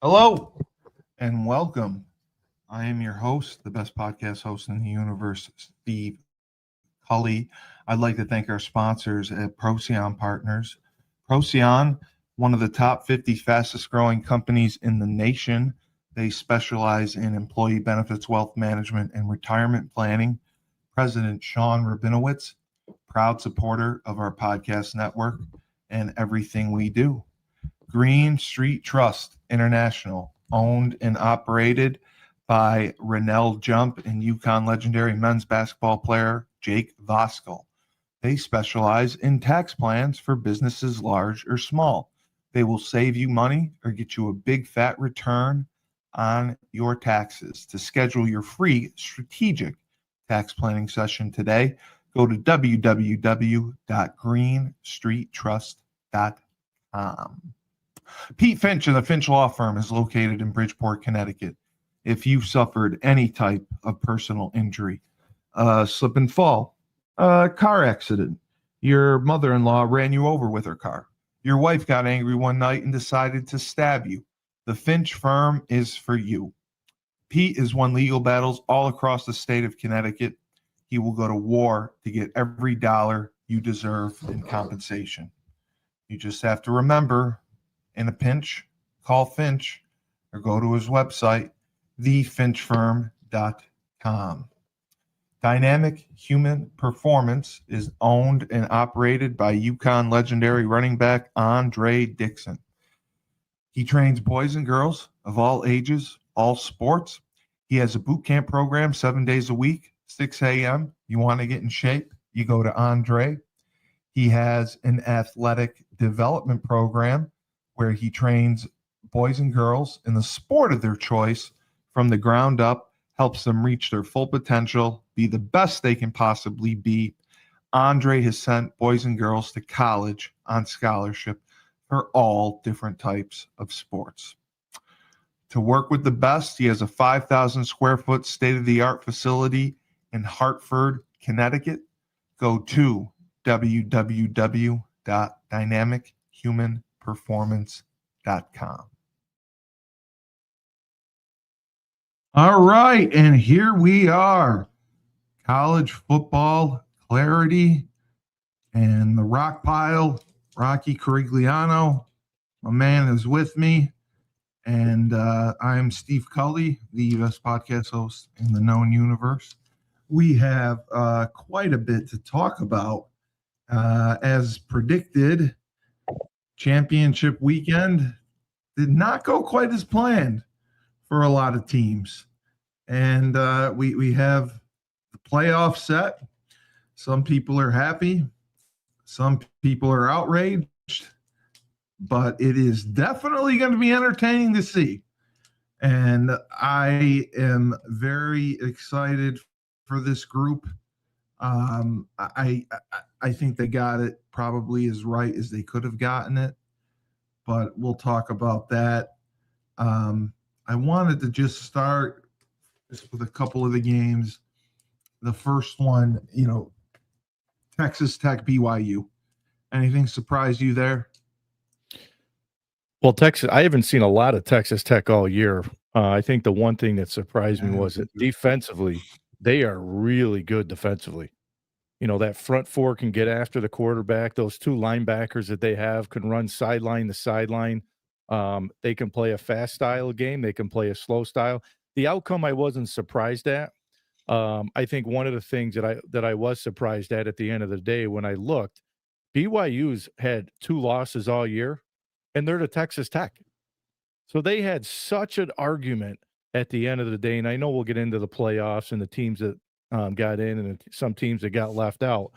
Hello and welcome. I am your host, the best podcast host in the universe, Steve Cully. I'd like to thank our sponsors at Procyon Partners. Procyon, one of the top 50 fastest growing companies in the nation. They specialize in employee benefits, wealth management, and retirement planning. President Sean Rabinowitz, proud supporter of our podcast network and everything we do. Green Street Trust International, owned and operated by Rennell Jump and UConn legendary men's basketball player Jake Voskuhl. They specialize in tax plans for businesses large or small. They will save you money or get you a big fat return on your taxes. To schedule your free strategic tax planning session today, go to www.greenstreettrust.com. Pete Finch and the Finch Law Firm is located in Bridgeport, Connecticut. If you've suffered any type of personal injury, slip and fall, a car accident, your mother-in-law ran you over with her car, your wife got angry one night and decided to stab you, the Finch Firm is for you. Pete has won legal battles all across the state of Connecticut. He will go to war to get every dollar you deserve in compensation. You just have to remember, in a pinch, call Finch or go to his website, thefinchfirm.com. Dynamic Human Performance is owned and operated by UConn legendary running back Andre Dixon. He trains boys and girls of all ages, all sports. He has a boot camp program 7 days a week, 6 a.m. You want to get in shape, you go to Andre. He has an athletic development program where he trains boys and girls in the sport of their choice from the ground up, helps them reach their full potential, be the best they can possibly be. Andre has sent boys and girls to college on scholarship for all different types of sports. To work with the best, he has a 5,000 square foot state-of-the-art facility in Hartford, Connecticut. Go to www.dynamichumanperformance.com. All right, and here we are. College football clarity and the rock pile. Rocky Corigliano, my man, is with me. And I'm Steve Cully, the best podcast host in the known universe. We have quite a bit to talk about. As predicted, championship weekend did not go quite as planned for a lot of teams. And we have the playoff set. Some people are happy. Some people are outraged. But it is definitely going to be entertaining to see. And I am very excited for this group. I think they got it probably as right as they could have gotten it, but we'll talk about that. I wanted to just start with a couple of the games. The first one, Texas Tech BYU. Anything surprise you there? Well, Texas, I haven't seen a lot of Texas Tech all year. I think the one thing that surprised me was that defensively, they are really good defensively. That front four can get after the quarterback. Those two linebackers that they have can run sideline to sideline. They can play a fast style of game. They can play a slow style. The outcome I wasn't surprised at. I think one of the things that I was surprised at the end of the day when I looked, BYU's had 2 losses all year, and they're to Texas Tech. So they had such an argument at the end of the day, and I know we'll get into the playoffs and the teams that got in and some teams that got left out.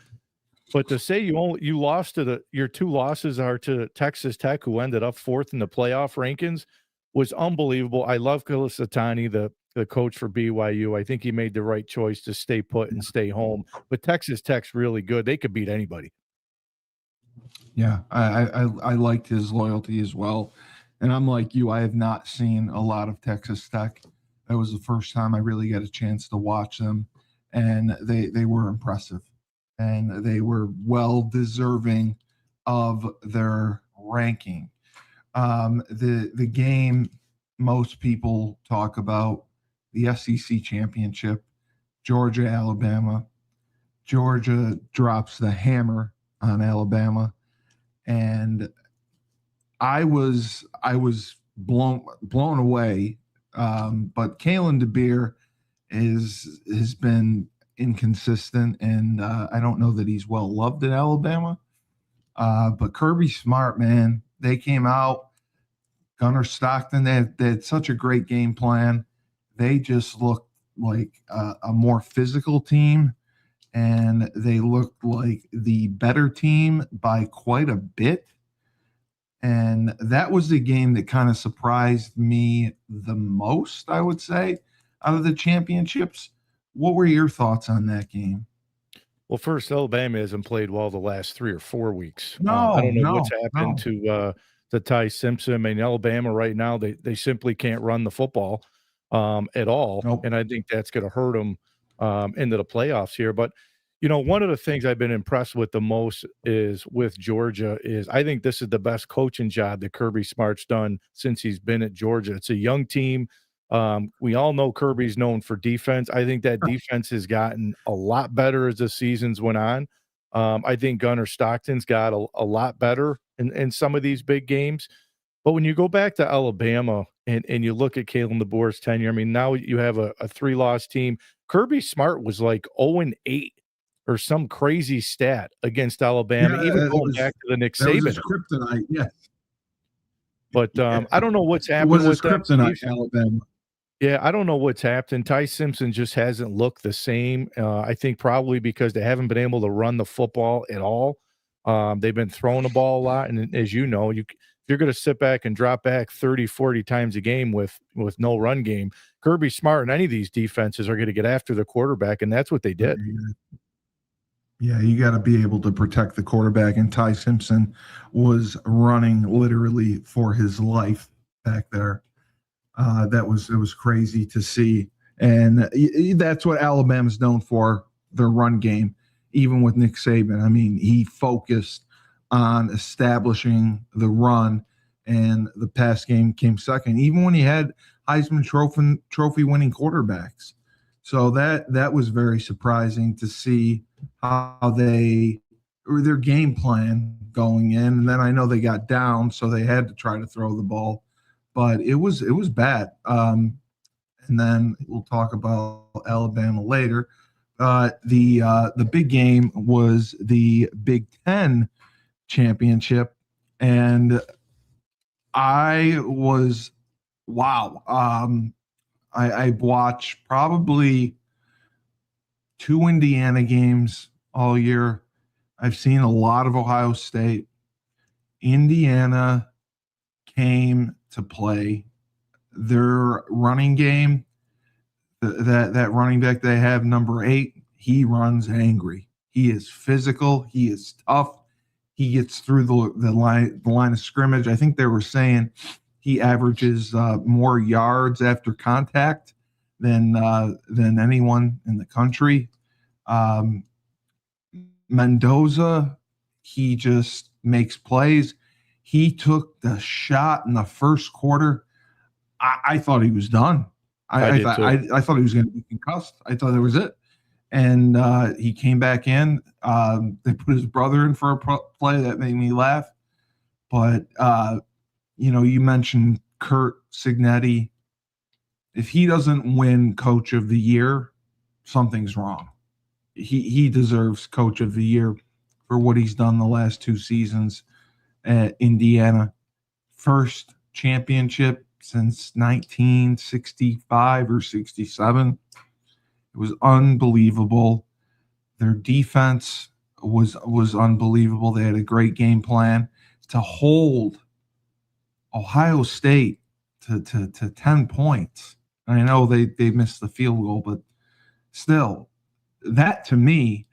But to say you lost to your 2 losses are to Texas Tech, who ended up 4th in the playoff rankings, was unbelievable. I love Kilisatani, the coach for BYU. I think he made the right choice to stay put and stay home. But Texas Tech's really good. They could beat anybody. Yeah, I liked his loyalty as well. And I'm like you, I have not seen a lot of Texas Tech. That was the first time I really got a chance to watch them. And they were impressive. And they were well deserving of their ranking. The game most people talk about the SEC championship, Georgia, Alabama. Georgia drops the hammer on Alabama, and I was blown away. But Kalen DeBeer has been inconsistent, and I don't know that he's well loved at Alabama. But Kirby Smart, man, they came out. Gunnar Stockton, they had such a great game plan. They just looked like a more physical team, and they looked like the better team by quite a bit. And that was the game that kind of surprised me the most, I would say, out of the championships. What were your thoughts on that game? Well, first, Alabama hasn't played well the last 3 or 4 weeks. I No, don't know what's no, happened no. to Ty Simpson. I mean, Alabama right now, they simply can't run the football, at all, Nope. and I think that's gonna hurt them into the playoffs here. But, one of the things I've been impressed with the most is with Georgia is I think this is the best coaching job that Kirby Smart's done since he's been at Georgia. It's a young team. We all know Kirby's known for defense. I think that defense has gotten a lot better as the seasons went on. I think Gunnar Stockton's got a lot better in some of these big games. But when you go back to Alabama and you look at Kalen DeBoer's tenure, I mean, now you have a 3-loss team. Kirby Smart was like 0-8 or some crazy stat against Alabama, Yeah, even going back to the Nick that was Saban. his kryptonite. Yes. But Yeah. I don't know what's It was happened his with them, kryptonite, Steve. Alabama. Yeah, I don't know what's happened. Ty Simpson just hasn't looked the same. I think probably because they haven't been able to run the football at all. They've been throwing the ball a lot, and as you know, if you're going to sit back and drop back 30, 40 times a game with no run game, Kirby Smart and any of these defenses are going to get after the quarterback, and that's what they did. Yeah, you got to be able to protect the quarterback, and Ty Simpson was running literally for his life back there. It was crazy to see, and that's what Alabama's known for, their run game. Even with Nick Saban, I mean, he focused on establishing the run, and the pass game came second. Even when he had Heisman Trophy winning quarterbacks, so that was very surprising to see how they or their game plan going in. And then I know they got down, so they had to try to throw the ball, but it was bad. And then we'll talk about Alabama later. The big game was the Big Ten championship, and I was wow. I watched probably 2 Indiana games all year. I've seen a lot of Ohio State. Indiana came to play. Their running game, that running back they have, number 8, he runs angry. He is physical. He is tough. He gets through the line of scrimmage. I think they were saying he averages more yards after contact than anyone in the country. Mendoza, he just makes plays. He took the shot in the first quarter. I thought he was done. I thought he was going to be concussed. I thought that was it. And he came back in. They put his brother in for a play that made me laugh. But you mentioned Kurt Signetti. If he doesn't win Coach of the Year, something's wrong. He deserves Coach of the Year for what he's done the last 2 seasons at Indiana. First championship since 1965 or 67. It was unbelievable. Their defense was unbelievable. They had a great game plan to hold Ohio State to 10 points. I know they missed the field goal, but still, that to me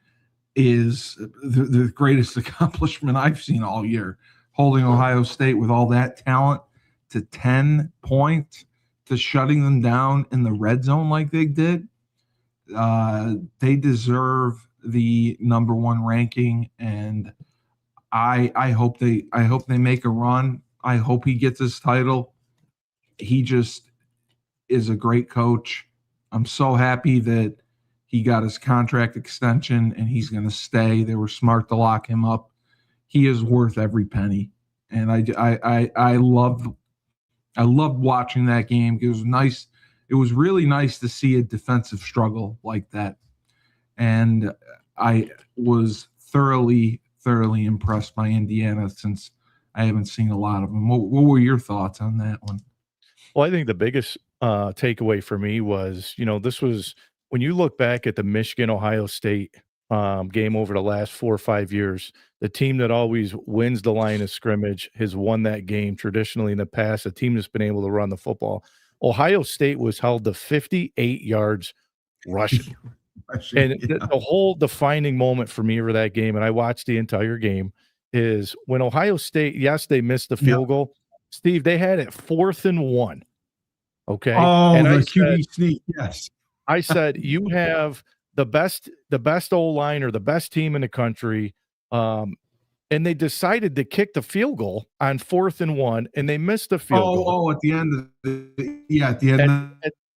is the greatest accomplishment I've seen all year. Holding Ohio State with all that talent to 10 points, to shutting them down in the red zone like they did. They deserve the number 1 ranking, and I hope they make a run. I hope he gets his title. he just is a great coach. I'm so happy that he got his contract extension and he's going to stay. They were smart to lock him up. He is worth every penny, and I loved watching that game. It was nice. It was really nice to see a defensive struggle like that, and I was thoroughly impressed by Indiana since I haven't seen a lot of them. What were your thoughts on that one? Well, I think the biggest takeaway for me was, this was when you look back at the Michigan Ohio State game over the last 4 or 5 years, the team that always wins the line of scrimmage has won that game traditionally in the past, a team that's been able to run the football. Ohio State was held to 58 yards rushing. And the whole defining moment for me over that game, and I watched the entire game, is when Ohio State, yes, they missed the field goal. Steve, they had it 4th and 1. Okay. Oh, and the QB sneak. Yes. I said, you have the best O-line or the best team in the country. And they decided to kick the field goal on 4th and 1, and they missed the field goal. Oh, at the end of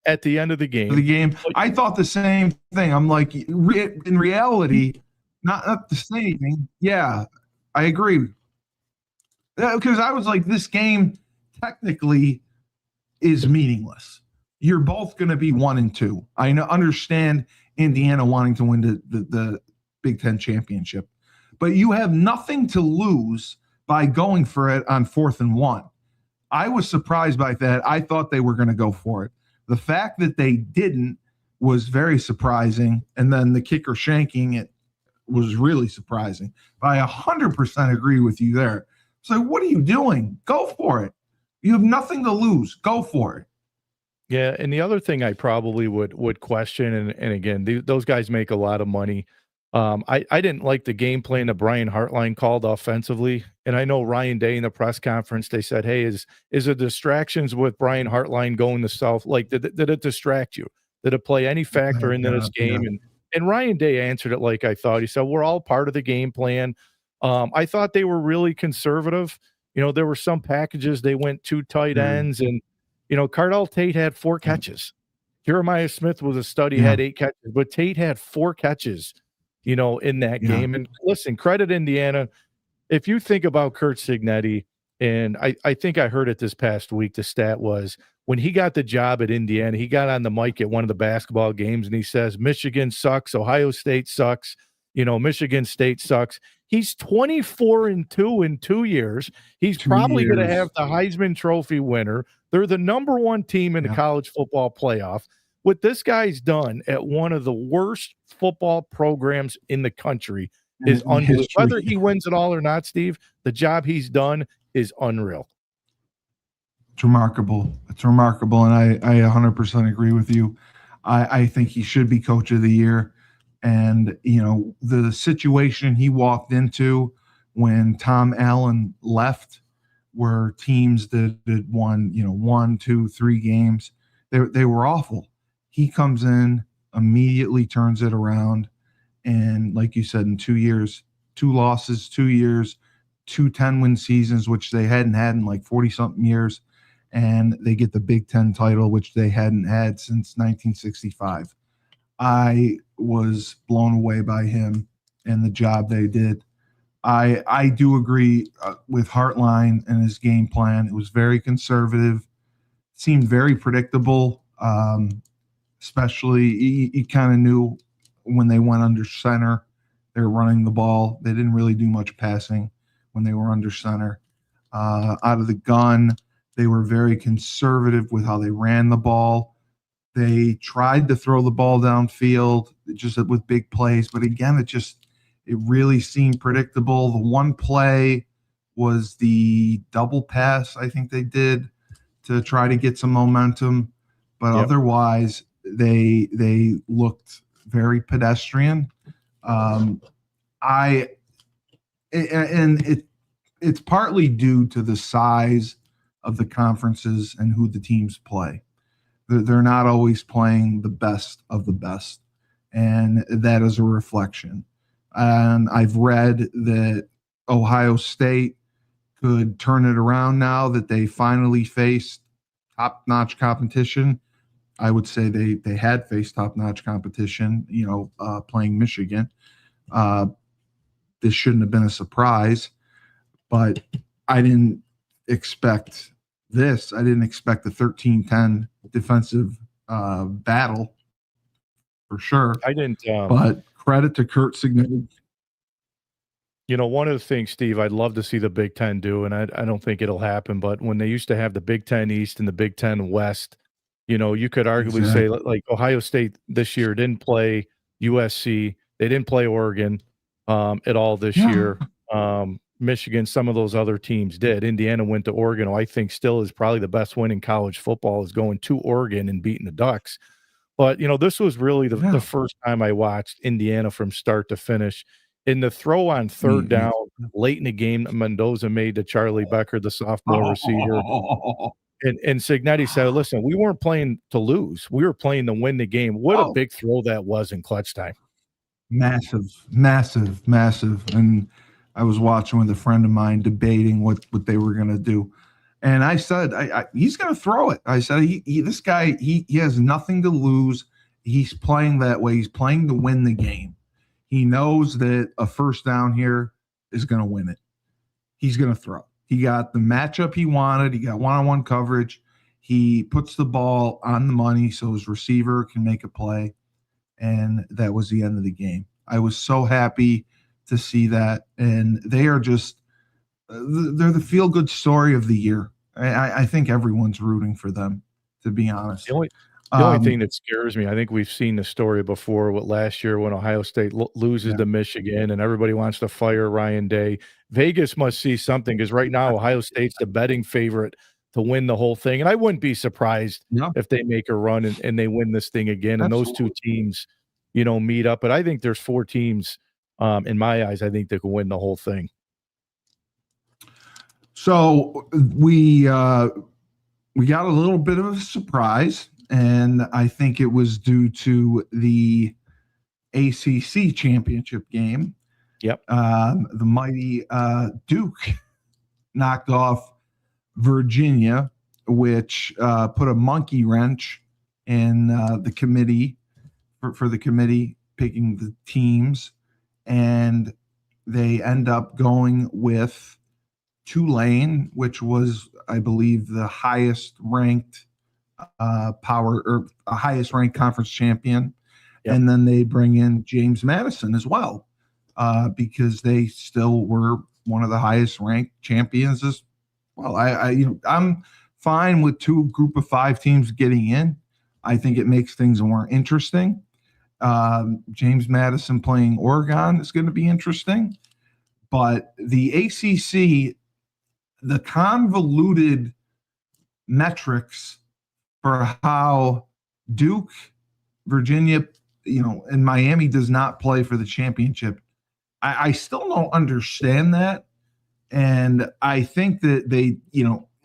at the end of the game. I thought the same thing. I'm like, in reality, not to say anything. Yeah, I agree. Because I was like, this game technically is meaningless. You're both going to be 1 and 2. I understand Indiana wanting to win the Big Ten championship, but you have nothing to lose by going for it on 4th and 1. I was surprised by that. I thought they were going to go for it. The fact that they didn't was very surprising, and then the kicker shanking it was really surprising. But I 100% agree with you there. So what are you doing? Go for it. You have nothing to lose. Go for it. Yeah, and the other thing I probably would question, and again, those guys make a lot of money. I didn't like the game plan that Brian Hartline called offensively, and I know Ryan Day in the press conference, they said, "Hey, is the distractions with Brian Hartline going to South? Like, did it distract you? Did it play any factor into this game?" Yeah. And Ryan Day answered it like I thought. He said, "We're all part of the game plan." I thought they were really conservative. There were some packages they went 2 tight ends, and Cardell Tate had 4 catches. Jeremiah Smith was a stud. He had 8 catches, but Tate had 4 catches, in that game. And listen, credit Indiana. If you think about Kurt Signetti, and I think I heard it this past week, the stat was when he got the job at Indiana, he got on the mic at one of the basketball games and he says, Michigan sucks, Ohio State sucks, Michigan State sucks. He's 24-2 in 2 years. He's probably going to have the Heisman Trophy winner. They're the number 1 team in the college football playoff. What this guy's done at one of the worst football programs in the country is unreal. Whether he wins it all or not, Steve, the job he's done is unreal. It's remarkable. It's remarkable, and I 100% agree with you. I think he should be coach of the year. And, the situation he walked into when Tom Allen left were teams that had won, 1, 2, 3 games. They were awful. He comes in, immediately turns it around. And like you said, in 2 years, 2 losses, 2 years, 2 10-win seasons, which they hadn't had in like 40-something years. And they get the Big Ten title, which they hadn't had since 1965. I was blown away by him and the job they did. I do agree with Hartline and his game plan. It was very conservative, seemed very predictable, especially you kind of knew when they went under center, they were running the ball. They didn't really do much passing when they were under center. Out of the gun, they were very conservative with how they ran the ball. They tried to throw the ball downfield just with big plays, but again, it really seemed predictable. The one play was the double pass I think they did to try to get some momentum, but otherwise they looked very pedestrian. It's partly due to the size of the conferences and who the teams play. They're not always playing the best of the best, and that is a reflection. And I've read that Ohio State could turn it around now that they finally faced top-notch competition. I would say they had faced top-notch competition, playing Michigan. This shouldn't have been a surprise, but I didn't expect this. I didn't expect the 13-10 defensive battle for sure. I didn't. But credit to Kurt Signetti. One of the things, Steve, I'd love to see the Big Ten do, and I don't think it'll happen, but when they used to have the Big Ten East and the Big Ten West, you could arguably say, like, Ohio State this year didn't play USC. They didn't play Oregon at all this year. Michigan, some of those other teams did. Indiana went to Oregon, who I think still is probably the best win in college football, is going to Oregon and beating the Ducks. But, this was really the first time I watched Indiana from start to finish. In the throw on third down late in the game, Mendoza made to Charlie Becker, the sophomore receiver. And Signetti said, listen, we weren't playing to lose. We were playing to win the game. What a big throw that was in clutch time. Massive. And I was watching with a friend of mine debating what they were going to do. And I said, he's going to throw it. I said, this guy, he has nothing to lose. He's playing that way. He's playing to win the game. He knows that a first down here is going to win it. He's going to throw. He got the matchup he wanted. He got one-on-one coverage. He puts the ball on the money so his receiver can make a play. And that was the end of the game. I was so happy to see that. And they are just they're the feel-good story of the year. I think everyone's rooting for them, to be honest. The only thing that scares me, I think we've seen the story before with last year when Ohio State loses to Michigan and everybody wants to fire Ryan Day. Vegas must see something because right now Ohio State's the betting favorite to win the whole thing. And I wouldn't be surprised if they make a run and they win this thing again. And those two teams, meet up. But I think there's 4 teams, in my eyes, I think that can win the whole thing. So we got a little bit of a surprise. And I think it was due to the ACC championship game. Yep. The mighty Duke knocked off Virginia, which put a monkey wrench in the committee for the committee picking the teams. And they end up going with Tulane, which was, I believe, the highest ranked highest ranked conference champion. And then they bring in James Madison as well, because they still were one of the highest ranked champions as well. I'm fine with 2 group of 5 teams getting in. I think it makes things more interesting. James Madison playing Oregon is going to be interesting, but the ACC, the convoluted metrics for how Duke, Virginia, and Miami does not play for the championship. I still don't understand that. And I think that they,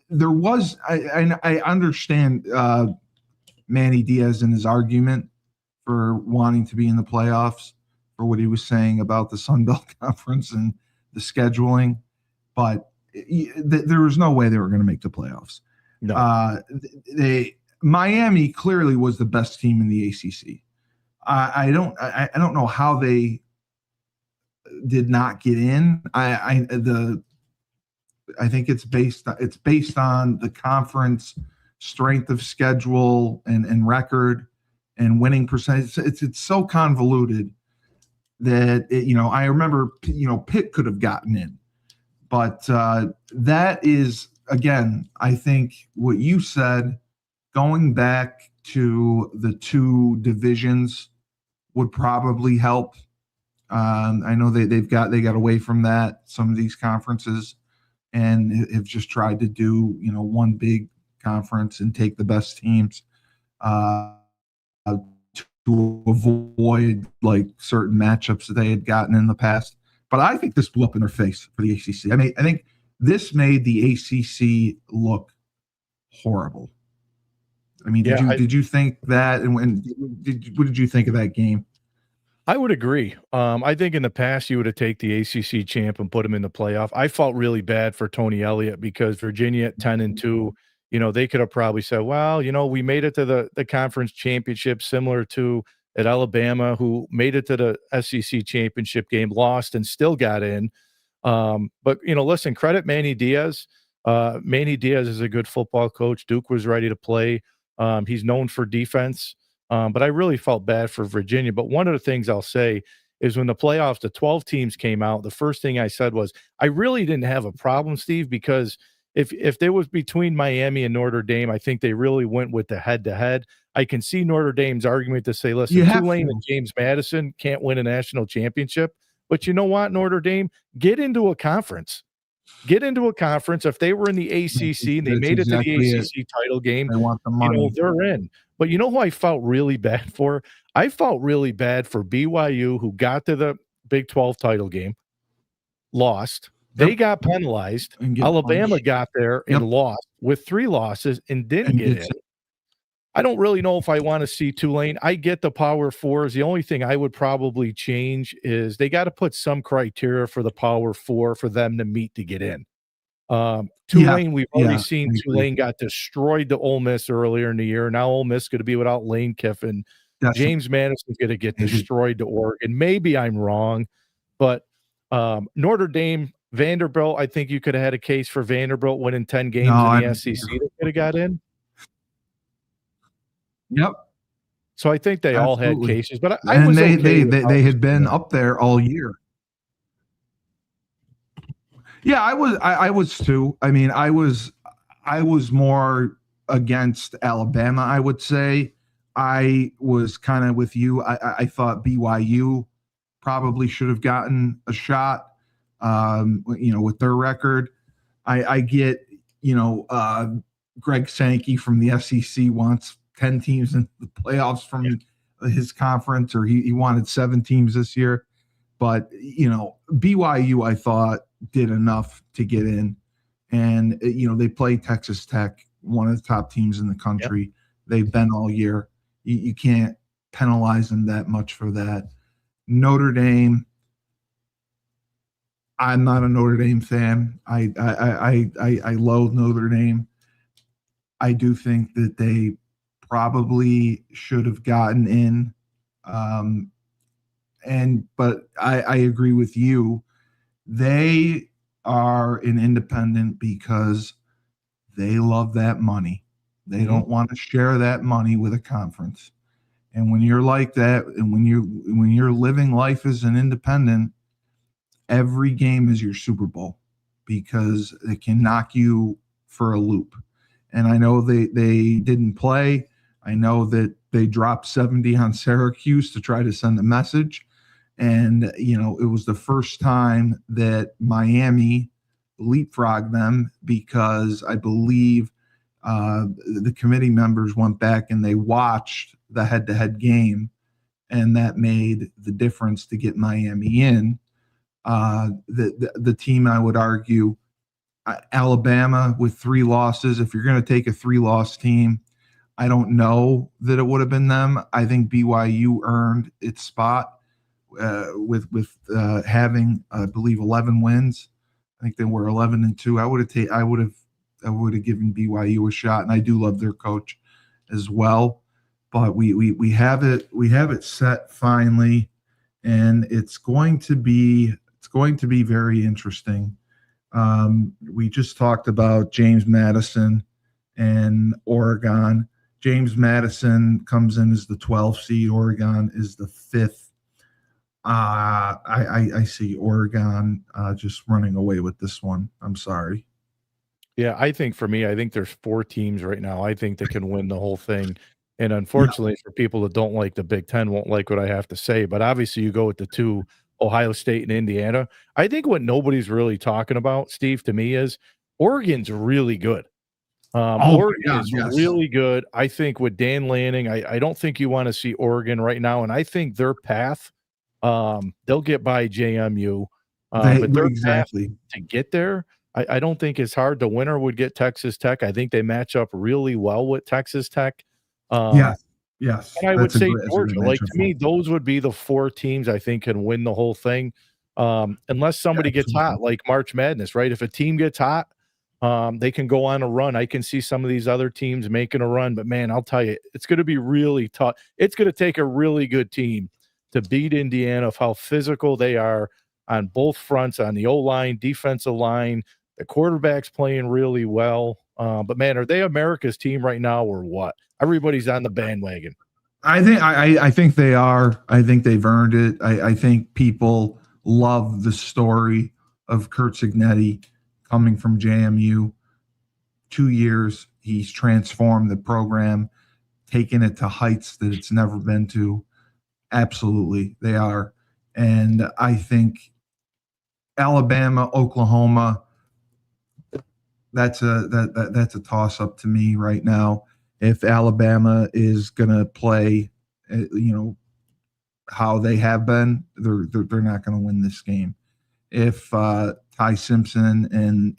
there was, I understand Manny Diaz and his argument for wanting to be in the playoffs for what he was saying about the Sun Belt Conference and the scheduling, but there was no way they were going to make the playoffs. No. Miami clearly was the best team in the ACC. I don't know how they did not get in. I think it's based on the conference strength of schedule and record and winning percentage. It's so convoluted that I remember Pitt could have gotten in, but that is, again, I think what you said, going back to the 2 divisions would probably help. I know they got away from that, some of these conferences, and have just tried to do one big conference and take the best teams to avoid like certain matchups that they had gotten in the past. But I think this blew up in their face for the ACC. I think this made the ACC look horrible. Did you think that? And what did you think of that game? I would agree. I think in the past you would have taken the ACC champ and put him in the playoff. I felt really bad for Tony Elliott because Virginia at 10-2 they could have probably said, well, we made it to the conference championship, similar to at Alabama, who made it to the SEC championship game, lost, and still got in. But listen, credit Manny Diaz. Manny Diaz is a good football coach. Duke was ready to play. He's known for defense. But I really felt bad for Virginia. But one of the things I'll say is when the playoffs, the 12 teams came out, the first thing I said was, I really didn't have a problem, Steve, because if there was between Miami and Notre Dame, I think they really went with the head-to-head. I can see Notre Dame's argument to say, listen, Tulane and James Madison can't win a national championship. But you know what, Notre Dame? Get into a conference. Get into a conference. If they were in the ACC and they made it to the ACC title game, they want the money. They're in. But you know who I felt really bad for? I felt really bad for BYU, who got to the Big 12 title game, lost. They got penalized. Alabama got there and lost with 3 losses and didn't get in. I don't really know if I want to see Tulane. I get the Power Fours. The only thing I would probably change is they got to put some criteria for the Power Four for them to meet to get in. Tulane, we've already seen Tulane got destroyed to Ole Miss earlier in the year. Now Ole Miss going to be without Lane Kiffin. James Madison's going to get destroyed to Oregon. Maybe I'm wrong, but Notre Dame, Vanderbilt, I think you could have had a case for Vanderbilt winning 10 games in the SEC. They could have got in. Yep. So I think they all had cases, but they had been up there all year. Yeah, I was too. I mean, I was more against Alabama, I would say. I was kind of with you. I thought BYU probably should have gotten a shot, with their record. I get, Greg Sankey from the SEC wants 10 teams in the playoffs from his conference, or he wanted 7 teams this year. But, BYU, I thought, did enough to get in. And, they played Texas Tech, one of the top teams in the country. Yep. They've been all year. You can't penalize them that much for that. Notre Dame, I'm not a Notre Dame fan. I loathe Notre Dame. I do think that they probably should have gotten in. But I agree with you. They are an independent because they love that money. They don't want to share that money with a conference. And when you're like that, and when you're living life as an independent, every game is your Super Bowl because it can knock you for a loop. And I know they didn't play. I know that they dropped 70 on Syracuse to try to send a message. And, it was the first time that Miami leapfrogged them because I believe the committee members went back and they watched the head-to-head game, and that made the difference to get Miami in. The team, I would argue, Alabama with 3 losses. If you're going to take a 3-loss team, I don't know that it would have been them. I think BYU earned its spot with having, I believe, 11 wins. I think they were 11-2. I would have given BYU a shot, and I do love their coach as well. But we have it set finally, and it's going to be very interesting. We just talked about James Madison and Oregon. James Madison comes in as the 12th seed. Oregon is the 5th. I see Oregon just running away with this one. I'm sorry. Yeah, I think there's 4 teams right now. I think that can win the whole thing. And unfortunately, for people that don't like the Big Ten, won't like what I have to say. But obviously, you go with the 2, Ohio State and Indiana. I think what nobody's really talking about, Steve, to me, is Oregon's really good. Oregon is really good. I think with Dan Lanning, I don't think you want to see Oregon right now. And I think their path, they'll get by JMU. But their path to get there, I don't think it's hard. The winner would get Texas Tech. I think they match up really well with Texas Tech. Yes. And I would say Georgia. Like, to me, those would be the 4 teams I think can win the whole thing. Unless somebody gets hot, like March Madness, right? If a team gets hot, They can go on a run. I can see some of these other teams making a run, but man, I'll tell you, it's going to be really tough. It's going to take a really good team to beat Indiana of how physical they are on both fronts, on the O-line, defensive line. The quarterback's playing really well. But man, are they America's team right now or what? Everybody's on the bandwagon. I think they are. I think they've earned it. I think people love the story of Kurt Cignetti coming from JMU. 2 years, he's transformed the program, taken it to heights that it's never been to. Absolutely, they are. And I think Alabama, Oklahoma, that's a toss up to me right now. If Alabama is going to play, how they have been, they're not going to win this game. If Ty Simpson and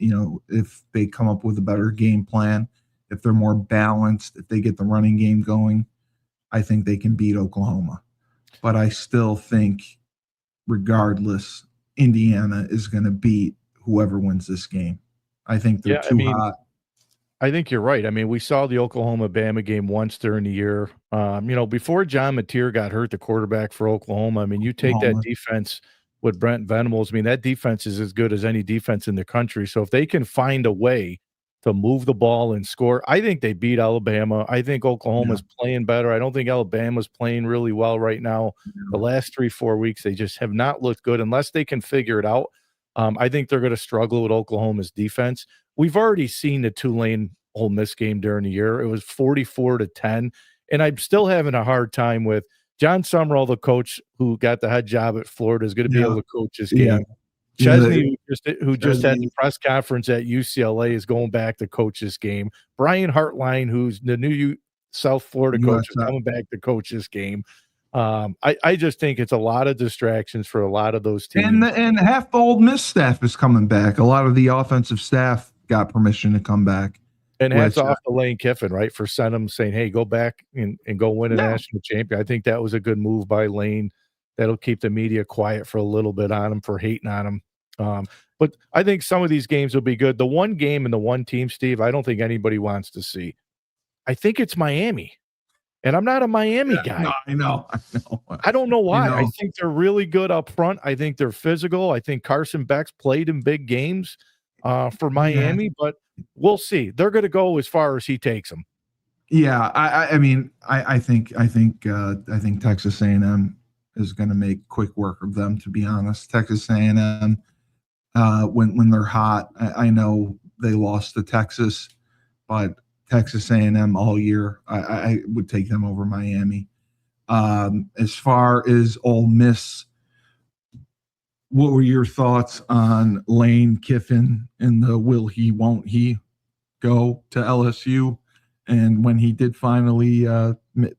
if they come up with a better game plan, if they're more balanced, if they get the running game going, I think they can beat Oklahoma. But I still think, regardless, Indiana is going to beat whoever wins this game. I think they're too hot. I think you're right. I mean, we saw the Oklahoma-Bama game once during the year. Before John Mateer got hurt, the quarterback for Oklahoma, I mean, you take that defense with Brent Venables. I mean, that defense is as good as any defense in the country. So if they can find a way to move the ball and score, I think they beat Alabama. I think Oklahoma's playing better. I don't think Alabama's playing really well right now. The last 3-4 weeks, they just have not looked good unless they can figure it out. I think they're going to struggle with Oklahoma's defense. We've already seen the Tulane Ole Miss game during the year. It was 44-10, and I'm still having a hard time with John Summerall, the coach who got the head job at Florida, is going to be able to coach this game. Chesney, who just had the press conference at UCLA, is going back to coach this game. Brian Hartline, who's the new South Florida coach, is coming back to coach this game. I just think it's a lot of distractions for a lot of those teams. And half the Ole Miss staff is coming back. A lot of the offensive staff got permission to come back. And hats off to Lane Kiffin, right, for sending him saying, hey, go back and go win a national champion. I think that was a good move by Lane. That'll keep the media quiet for a little bit on him for hating on him. But I think some of these games will be good. The one game and the one team, Steve, I don't think anybody wants to see. I think it's Miami. And I'm not a Miami guy. No, I know. I don't know why. I think they're really good up front. I think they're physical. I think Carson Beck's played in big games for Miami, but we'll see. They're going to go as far as he takes them. Yeah, I think Texas A&M is going to make quick work of them. To be honest, Texas A&M, when they're hot, I know they lost to Texas, but Texas A&M all year, I would take them over Miami. As far as Ole Miss, what were your thoughts on Lane Kiffin and the will he, won't he go to LSU? And when he did finally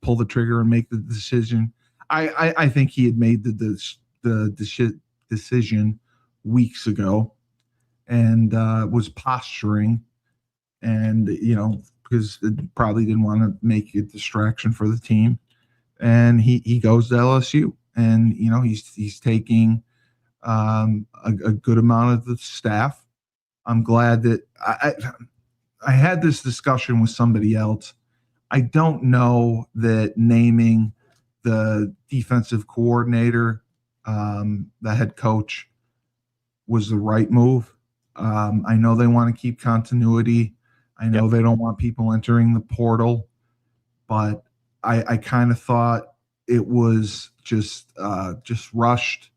pull the trigger and make the decision, I think he had made the decision weeks ago and was posturing and, because it probably didn't want to make a distraction for the team. And he goes to LSU and, he's taking a good amount of the staff. I'm glad that I had this discussion with somebody else. I don't know that naming the defensive coordinator, the head coach, was the right move. I know they want to keep continuity. I know they don't want people entering the portal, but I kind of thought it was just rushed,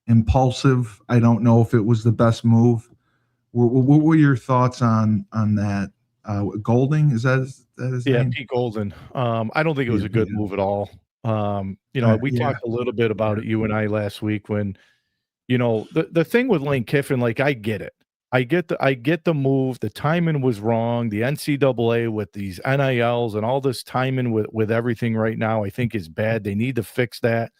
impulsive. I don't know if it was the best move. What were your thoughts on that? Golding, is that his name? Pete Golden. I don't think it was a good move at all. We talked a little bit about it, you and I, last week when, the thing with Lane Kiffin, like, I get it. I get the move. The timing was wrong. The NCAA with these NILs and all this timing with everything right now, I think is bad. They need to fix that.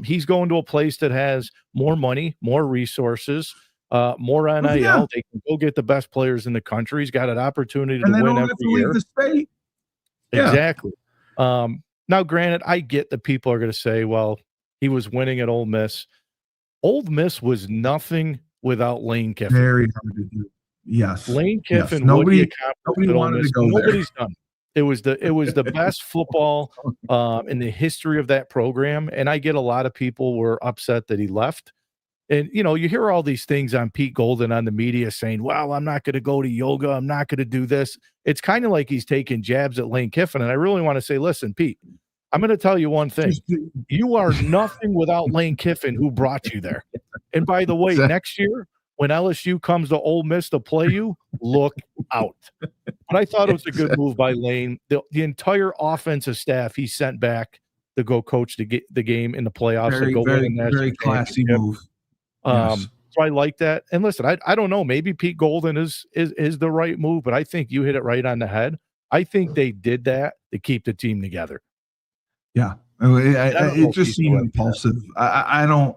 He's going to a place that has more money, more resources, more NIL. Yeah. They can go get the best players in the country. He's got an opportunity to win every year. The state. Exactly. Now, granted, I get that people are going to say, well, he was winning at Ole Miss. Ole Miss was nothing without Lane Kiffin. Very hard to do. Yes. Lane Yes. Kiffin, what he Nobody accomplished at Ole wanted to Miss, go there. nobody's done. It was the best football in the history of that program, and I get a lot of people were upset that he left. And you hear all these things on Pete Golden on the media saying, "Well, I'm not going to go to yoga. I'm not going to do this." It's kind of like he's taking jabs at Lane Kiffin, and I really want to say, listen, Pete, I'm going to tell you one thing: you are nothing without Lane Kiffin, who brought you there. And by the way, next year when LSU comes to Ole Miss to play you, look out. But I thought it was a good move by Lane. The entire offensive staff he sent back to go coach the game in the playoffs Very, to go very, win a national very classy championship. move. Yes. So I like that. And listen, I don't know. Maybe Pete Golden is the right move, but I think you hit it right on the head. I think they did that to keep the team together. Yeah, I don't know it if just he's the seemed right impulsive. I don't.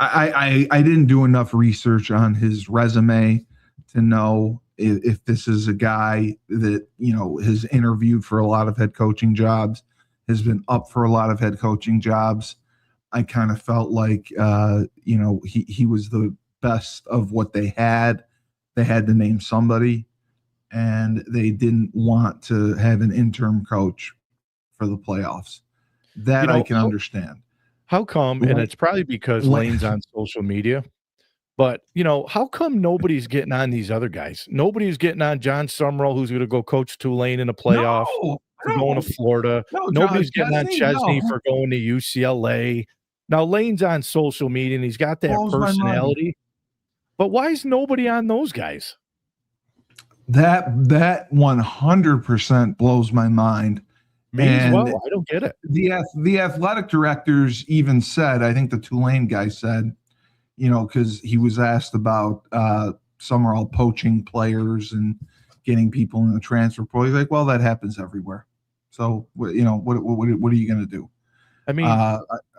I didn't do enough research on his resume to know if this is a guy that has interviewed for a lot of head coaching jobs, has been up for a lot of head coaching jobs. I kind of felt like he was the best of what they had. They had to name somebody, and they didn't want to have an interim coach for the playoffs. That I can understand. How come, and it's probably because Lane's on social media, but, how come nobody's getting on these other guys? Nobody's getting on John Summerall, who's gonna go coach Tulane in the playoff, for going to Florida. Nobody's getting on Chesney for going to UCLA. Now Lane's on social media, and he's got that personality, but why is nobody on those guys? That 100% blows my mind. Me as well. I don't get it. The athletic directors even said, I think the Tulane guy said, because he was asked about Summerall poaching players and getting people in the transfer portal. He's like, well, that happens everywhere. So, what are you going to do? I mean,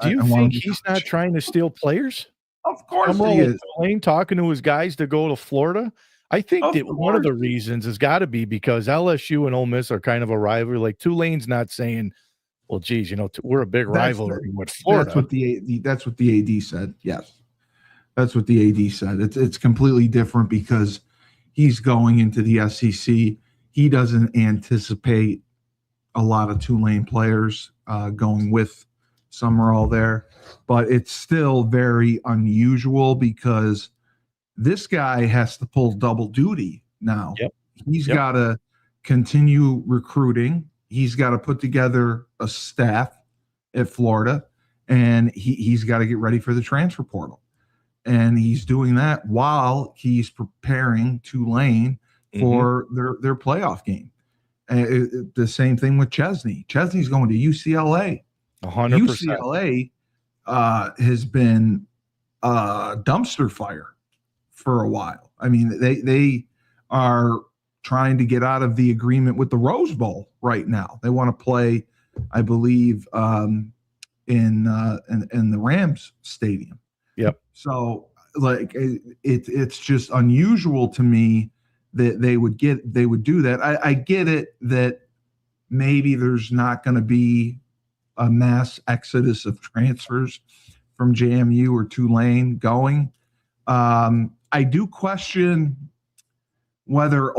do you think he's not trying to steal players? Of course Summerall he is. Tulane talking to his guys to go to Florida. I think that one of the reasons has got to be because LSU and Ole Miss are kind of a rivalry. Like Tulane's not saying, "Well, geez, we're a big rivalry with Florida." That's what the AD said. Yes, that's what the AD said. It's completely different because he's going into the SEC. He doesn't anticipate a lot of Tulane players going with Summerall there, but it's still very unusual because this guy has to pull double duty now. Yep. He's got to continue recruiting. He's got to put together a staff at Florida, and he's got to get ready for the transfer portal. And he's doing that while he's preparing Tulane for their playoff game. The same thing with Chesney. Chesney's going to UCLA. 100%. UCLA has been a dumpster fire for a while. I mean, they are trying to get out of the agreement with the Rose Bowl right now. They want to play, I believe, in the Rams stadium. Yep. So like it's just unusual to me that they would do that. I get it that maybe there's not going to be a mass exodus of transfers from JMU or Tulane going. I do question whether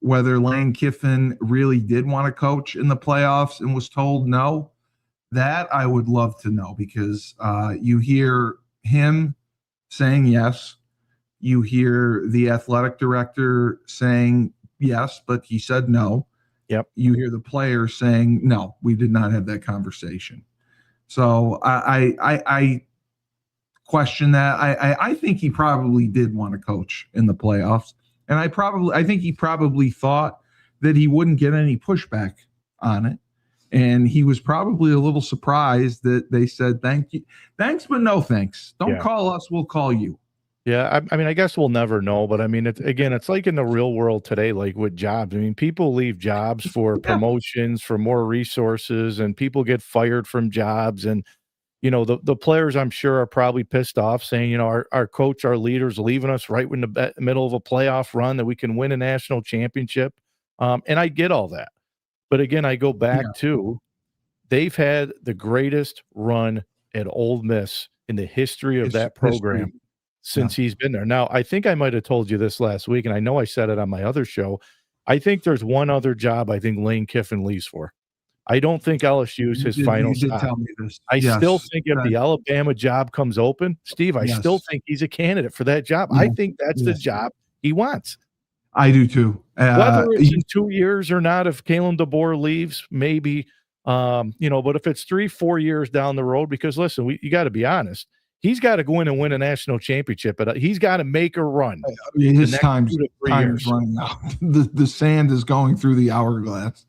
whether Lane Kiffin really did want to coach in the playoffs and was told no. That I would love to know because you hear him saying yes. You hear the athletic director saying yes, but he said no. Yep. You hear the player saying no, we did not have that conversation. So I question that. I think he probably did want to coach in the playoffs, and I think he probably thought that he wouldn't get any pushback on it, and he was probably a little surprised that they said thanks, but no thanks. Don't call us, we'll call you. Yeah, I mean, I guess we'll never know, but I mean, it's like in the real world today, like with jobs. I mean, people leave jobs for promotions, for more resources, and people get fired from jobs, and the players, I'm sure, are probably pissed off saying, our coach, our leader's leaving us right in the middle of a playoff run that we can win a national championship. And I get all that. But again, I go back to they've had the greatest run at Ole Miss in the history of that program. since he's been there. Now, I think I might have told you this last week, and I know I said it on my other show. I think there's one other job I think Lane Kiffin leaves for. I don't think LSU's his final You did stop. tell me this. I still Yes. think if the Alabama job comes open, Steve, I still Yes. think he's a candidate for that job. Yeah. I think that's the job he wants. I do too. Whether it's in 2 years or not, if Kalen DeBoer leaves, maybe, but if it's 3-4 years down the road, because listen, you got to be honest, he's got to go in and win a national championship, but he's got to make a run. His time's running out. The sand is going through the hourglass.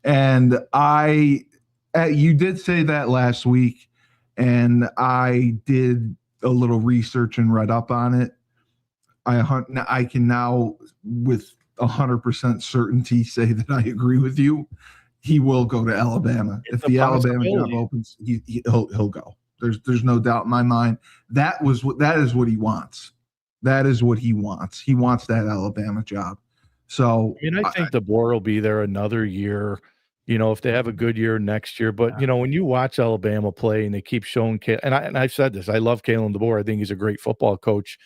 And you did say that last week, and I did a little research and read up on it. I can now with 100% certainty say that I agree with you. He will go to Alabama. If the Alabama job opens, he'll go. There's no doubt in my mind. That is what he wants. That is what he wants. He wants that Alabama job. So I think DeBoer will be there another year. If they have a good year next year. But when you watch Alabama play and they keep showing, and I've said this, I love Kalen DeBoer. I think he's a great football coach.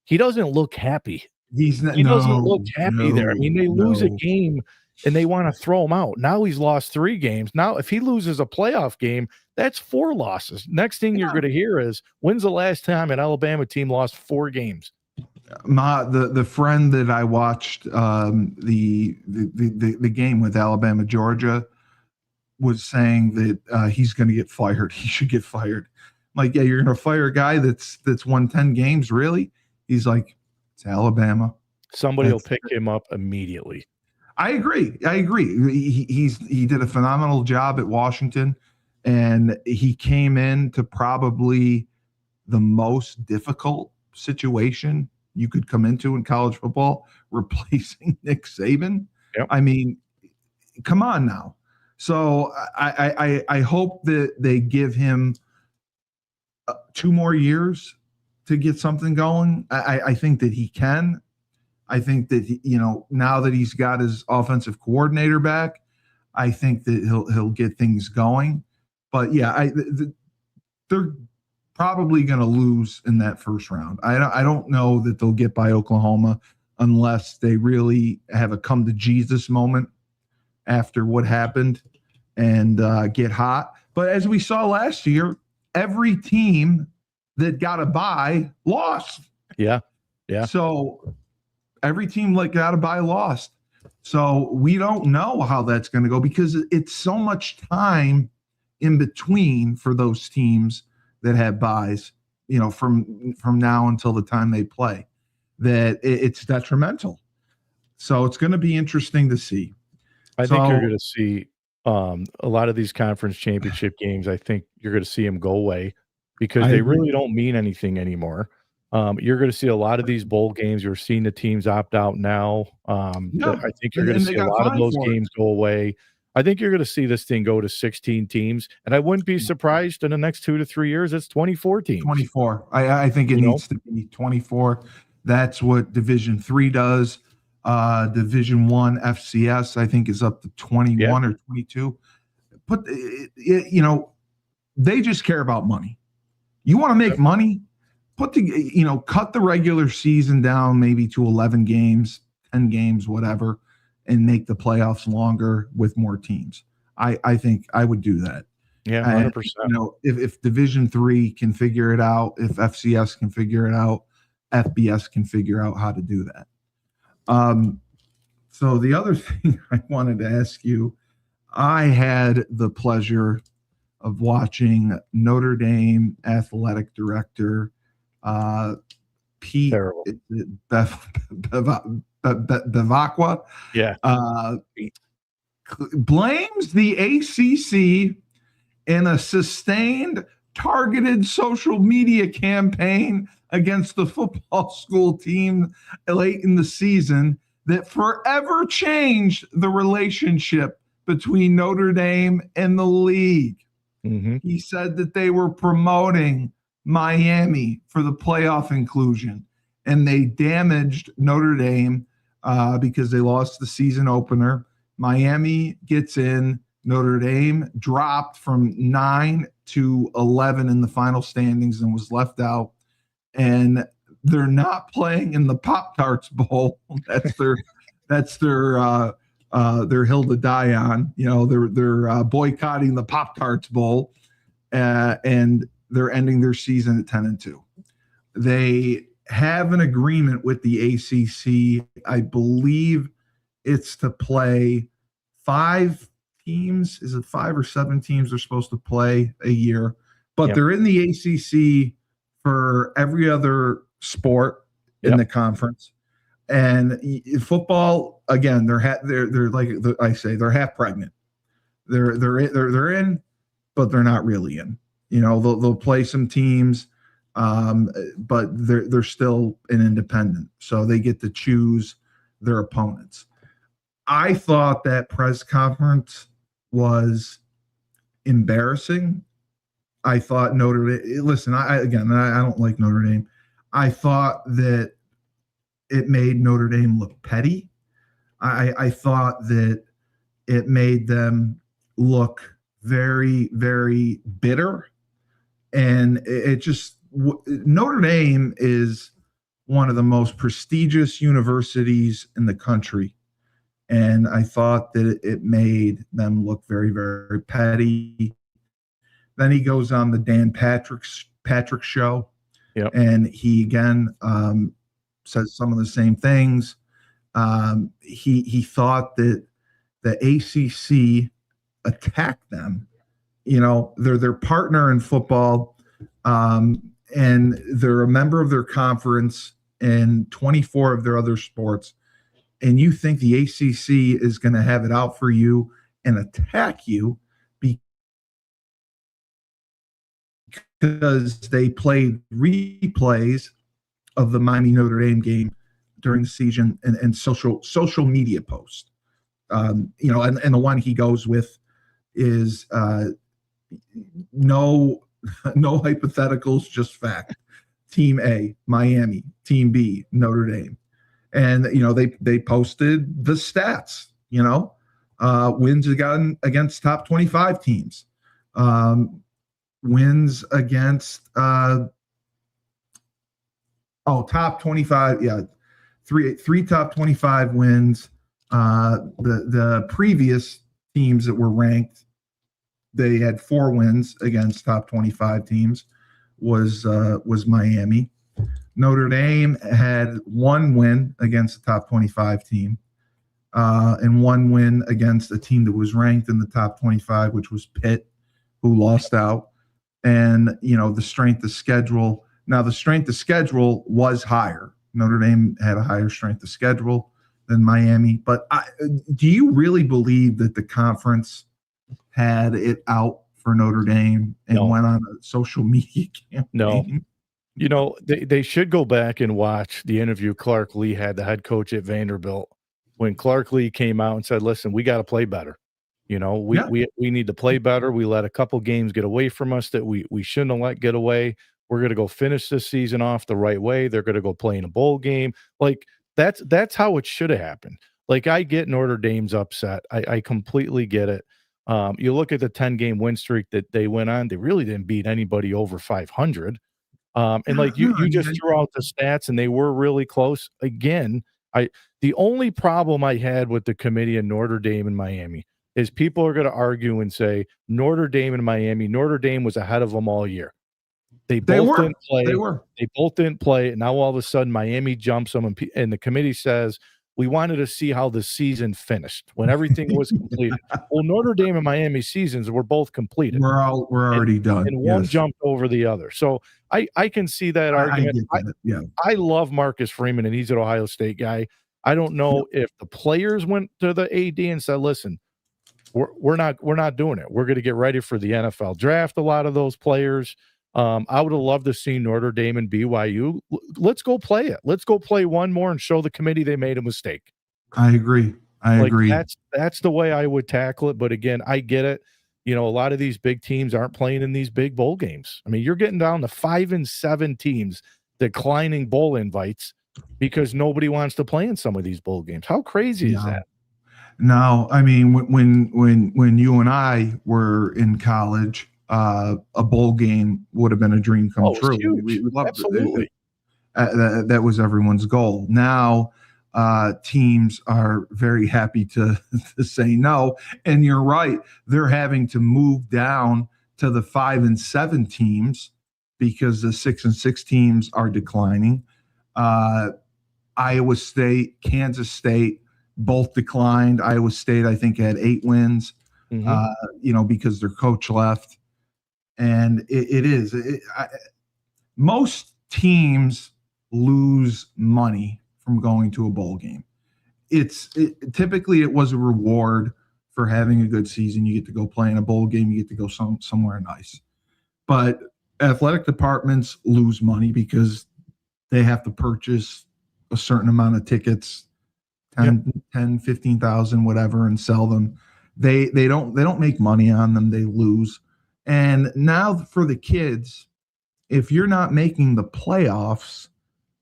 He doesn't look happy. He doesn't look happy there. They lose a game and they want to throw him out. Now he's lost 3 games. Now, if he loses a playoff game, that's 4 losses. Next thing you're going to hear is, when's the last time an Alabama team lost 4 games? The friend that I watched the game with Alabama Georgia was saying that he's going to get fired. He should get fired. I'm like, yeah, you're going to fire a guy that's won 10 games, really? He's like, it's Alabama. Somebody will pick him up immediately. I agree. He did a phenomenal job at Washington, and he came into probably the most difficult situation you could come into in college football, replacing Nick Saban. Yep. Come on now. So I hope that they give him 2 more years to get something going. I think that he can. I think that now that he's got his offensive coordinator back, I think that he'll get things going. But yeah, they're probably going to lose in that first round. I don't know that they'll get by Oklahoma unless they really have a come to Jesus moment after what happened and get hot. But as we saw last year, every team that got a bye lost. Yeah. So every team got a bye lost. So we don't know how that's going to go because it's so much time in between for those teams that have byes, from now until the time they play, that it's detrimental. So it's going to be interesting to see. I think you're going to see a lot of these conference championship games. I think you're going to see them go away because they really don't mean anything anymore. You're going to see a lot of these bowl games. You're seeing the teams opt out now. I think you're going to see a lot of those games go away. I think you're going to see this thing go to 16 teams, and I wouldn't be surprised in the next 2 to 3 years it's 24 teams. 24. I think it needs to be 24. That's what Division III does. Division I FCS, I think, is up to 21 or 22. But they just care about money. You want to make money? Cut the regular season down maybe to 11 games, 10 games, whatever, and make the playoffs longer with more teams. I think I would do that. Yeah, 100%. If Division III can figure it out, if FCS can figure it out, FBS can figure out how to do that. So the other thing I wanted to ask you, I had the pleasure of watching Notre Dame athletic director Pete Bevacqua blames the ACC in a sustained targeted social media campaign against the football school team late in the season that forever changed the relationship between Notre Dame and the league. Mm-hmm. He said that they were promoting Miami for the playoff inclusion, and they damaged Notre Dame because they lost the season opener. Miami gets in. Notre Dame dropped from 9 to 11 in the final standings and was left out. And they're not playing in the Pop-Tarts Bowl. That's their hill to die on. They're boycotting the Pop-Tarts Bowl, and they're ending their season at 10-2. They have an agreement with the ACC. I believe it's to play 5 teams. Is it 5 or 7 teams they're supposed to play a year? But they're in the ACC for every other sport in the conference. And football, again, they're like I say, they're half pregnant. They're in, but they're not really in. They'll play some teams, but they're still an independent, so they get to choose their opponents. I thought that press conference was embarrassing. I thought Notre Dame. Listen, I don't like Notre Dame. I thought that it made Notre Dame look petty. I thought that it made them look very, very bitter. And Notre Dame is one of the most prestigious universities in the country. And I thought that it made them look very, very petty. Then he goes on the Dan Patrick show, and he again says some of the same things. He thought that the ACC attacked them. They're their partner in football, and they're a member of their conference in 24 of their other sports. And you think the ACC is going to have it out for you and attack you because they played replays of the Miami Notre Dame game during the season and social media posts. And the one he goes with is no hypotheticals, just fact. Team A, Miami. Team B, Notre Dame. And they posted the stats. Wins against top 25 teams. Wins against top 25. Yeah, three top 25 wins. The previous teams that were ranked, they had 4 wins against top 25 teams. Was Miami. Notre Dame had 1 win against the top 25 team, and 1 win against a team that was ranked in the top 25, which was Pitt, who lost out. And the strength of schedule. Now the strength of schedule was higher. Notre Dame had a higher strength of schedule than Miami. But do you really believe that the conference had it out for Notre Dame and went on a social media campaign? No. They should go back and watch the interview Clark Lee had, the head coach at Vanderbilt, when Clark Lee came out and said, listen, we got to play better. We need to play better. We let a couple games get away from us that we shouldn't have let get away. We're going to go finish this season off the right way. They're going to go play in a bowl game. Like that's how it should have happened. Like, I get Notre Dame's upset. I completely get it. You look at the 10-game win streak that they went on, they really didn't beat anybody over 500. And like you just threw out the stats, and they were really close. Again, the only problem I had with the committee in Notre Dame and Miami is people are going to argue and say Notre Dame and Miami, Notre Dame was ahead of them all year. They both didn't play. They both didn't play. And now all of a sudden Miami jumps them, and the committee says, we wanted to see how the season finished when everything was completed. Well, Notre Dame and Miami seasons were both completed. We're already done. And one jumped over the other. So I can see that argument. I love Marcus Freeman, and he's an Ohio State guy. I don't know if the players went to the AD and said, listen, we're not doing it. We're going to get ready for the NFL draft. A lot of those players. I would have loved to see Notre Dame and BYU. Let's go play it. Let's go play one more and show the committee they made a mistake. I agree. I agree. That's the way I would tackle it. But again, I get it. A lot of these big teams aren't playing in these big bowl games. I mean, you're getting down to 5 and 7 teams declining bowl invites because nobody wants to play in some of these bowl games. How crazy is that? No, I mean, when you and I were in college, a bowl game would have been a dream come true. We loved it. That was everyone's goal. Now teams are very happy to say no. And you're right. They're having to move down to the 5 and 7 teams because the 6 and 6 teams are declining. Iowa State, Kansas State, both declined. Iowa State, I think, had 8 wins, because their coach left. And most teams lose money from going to a bowl game. Typically it was a reward for having a good season. You get to go play in a bowl game. You get to go somewhere nice. But athletic departments lose money because they have to purchase a certain amount of tickets, 10, 15,000, whatever, and sell them. They don't make money on them. They lose. And now for the kids, if you're not making the playoffs,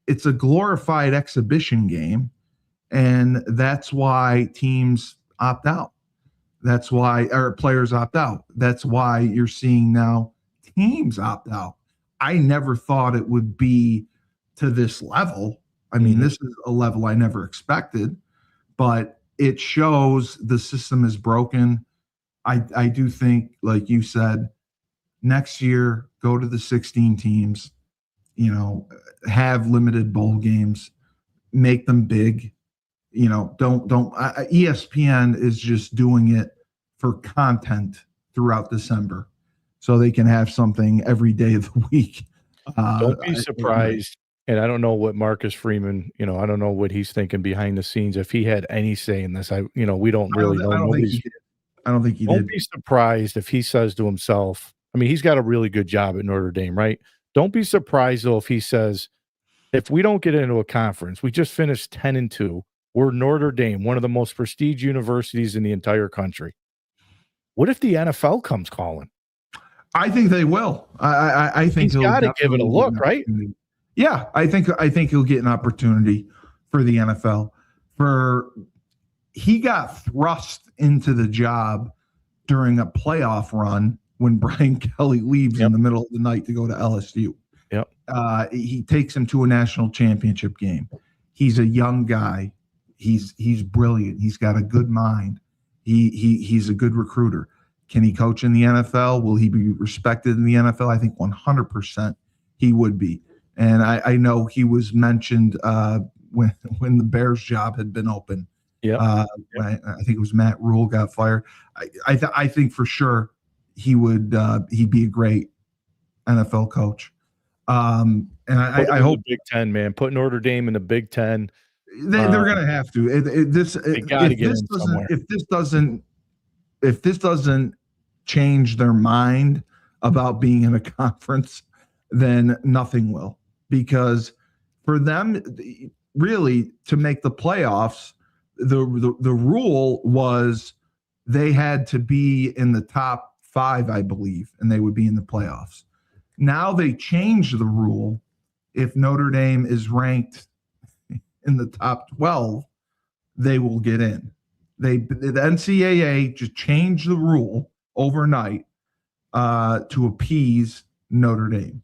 it's a glorified exhibition game. And that's why teams opt out. That's why our players opt out. That's why you're seeing now teams opt out. I never thought it would be to this level. I mean, this is a level I never expected, but it shows the system is broken. I do think, like you said, next year, go to the 16 teams, have limited bowl games, make them big. ESPN is just doing it for content throughout December so they can have something every day of the week. Don't be surprised. And I don't know what Marcus Freeman, I don't know what he's thinking behind the scenes. If he had any say in this, we don't really know. I don't think he did. Don't be surprised if he says to himself, I mean, he's got a really good job at Notre Dame, right? Don't be surprised, though, if he says, if we don't get into a conference, we just finished 10-2. We're Notre Dame, one of the most prestige universities in the entire country. What if the NFL comes calling? I think they will. I think he's got to give it a look, right? Yeah, I think he'll get an opportunity for the NFL. He got thrust into the job during a playoff run when Brian Kelly leaves in the middle of the night to go to LSU. Yep. He takes him to a national championship game. He's a young guy. He's brilliant. He's got a good mind. He's a good recruiter. Can he coach in the NFL? Will he be respected in the NFL? I think 100% he would be. And I know he was mentioned when the Bears job had been open. I think it was Matt Rule got fired. I think for sure he'd be a great NFL coach. And I hope Big Ten, man, put Notre Dame in the Big Ten. They're going to have to. If this doesn't change their mind about being in a conference, then nothing will. Because for them, really, to make the playoffs, the rule was they had to be in the top 5, I believe, and they would be in the playoffs. Now they changed the rule. If Notre Dame is ranked in the top 12, they will get in. The NCAA just changed the rule overnight to appease Notre Dame.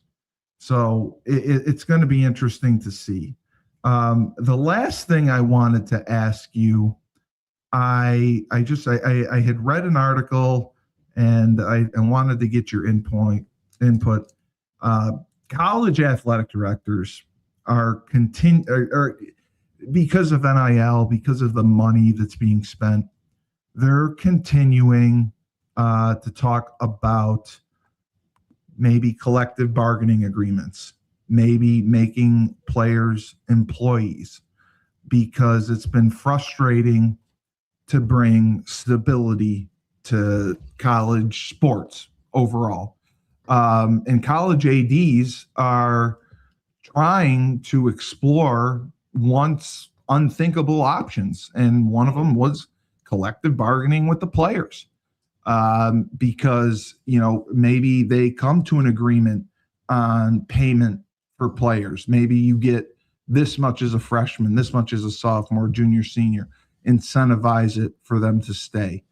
So it's going to be interesting to see. The last thing I wanted to ask you, I had read an article and I wanted to get your input. College athletic directors are because of NIL, because of the money that's being spent, they're continuing to talk about maybe collective bargaining agreements, maybe making players employees, because it's been frustrating to bring stability to college sports overall. And college ADs are trying to explore once unthinkable options. And one of them was collective bargaining with the players. Because, maybe they come to an agreement on payment for players. Maybe you get this much as a freshman, this much as a sophomore, junior, senior, incentivize it for them to stay.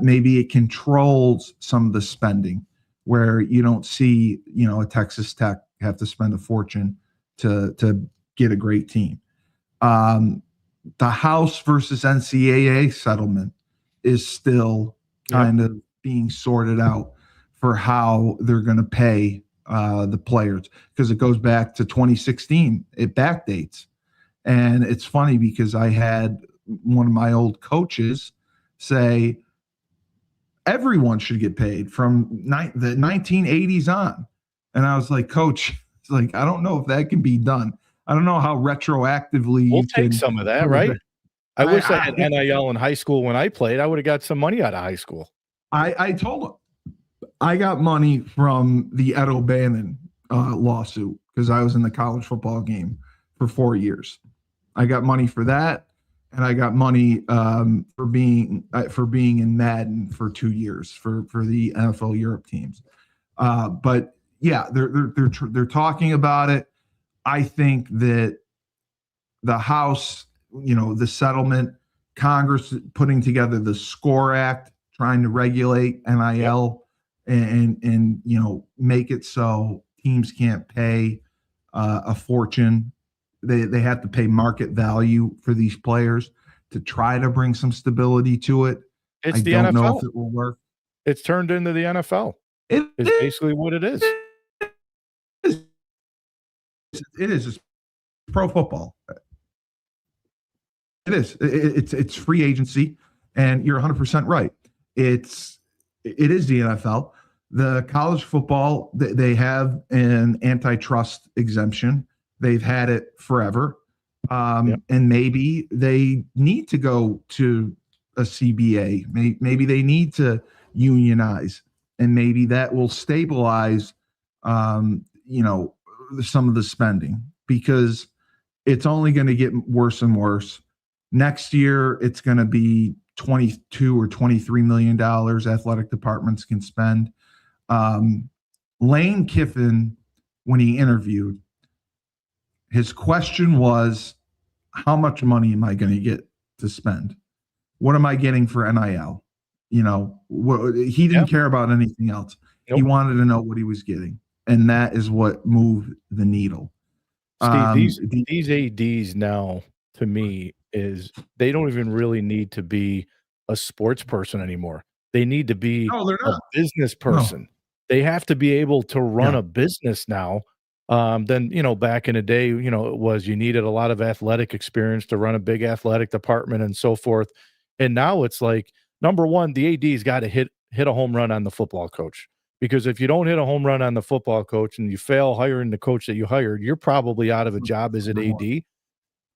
Maybe it controls some of the spending where you don't see, a Texas Tech have to spend a fortune to get a great team. The House versus NCAA settlement is still kind of being sorted out for how they're going to pay the players, because it goes back to 2016. It backdates. And it's funny because I had one of my old coaches say everyone should get paid from the 1980s on. And I was like, Coach, it's like, I don't know if that can be done. I don't know how retroactively We'll you take can some of that, right? I wish I had NIL in high school when I played. I would have got some money out of high school. I told him I got money from the Ed O'Bannon lawsuit because I was in the college football game for 4 years. I got money for that, and I got money for being in Madden for 2 years for the NFL Europe teams. But yeah, they're talking about it. I think that the House, the settlement, Congress putting together the SCORE Act, trying to regulate NIL and make it so teams can't pay a fortune. They have to pay market value for these players to try to bring some stability to it. It's I the don't NFL. know if it will work. It's turned into the NFL. It's basically what it is. It is. It's pro football. It is. It's free agency, and you're 100% right. It is the NFL. The college football, they have an antitrust exemption. They've had it forever. And maybe they need to go to a CBA. Maybe they need to unionize, and maybe that will stabilize, some of the spending, because it's only going to get worse and worse. Next year, it's going to be $22 or $23 million athletic departments can spend. Lane Kiffin, when he interviewed, his question was, how much money am I going to get to spend? What am I getting for NIL? He didn't care about anything else. Nope. He wanted to know what he was getting. And that is what moved the needle. Steve, these ADs now, to me, they don't even really need to be a sports person anymore. They need to be a business person. No. They have to be able to run a business now. Then, back in the day, it was you needed a lot of athletic experience to run a big athletic department and so forth. And now it's like, number one, the AD's got to hit a home run on the football coach. Because if you don't hit a home run on the football coach and you fail hiring the coach that you hired, you're probably out of a job as an AD.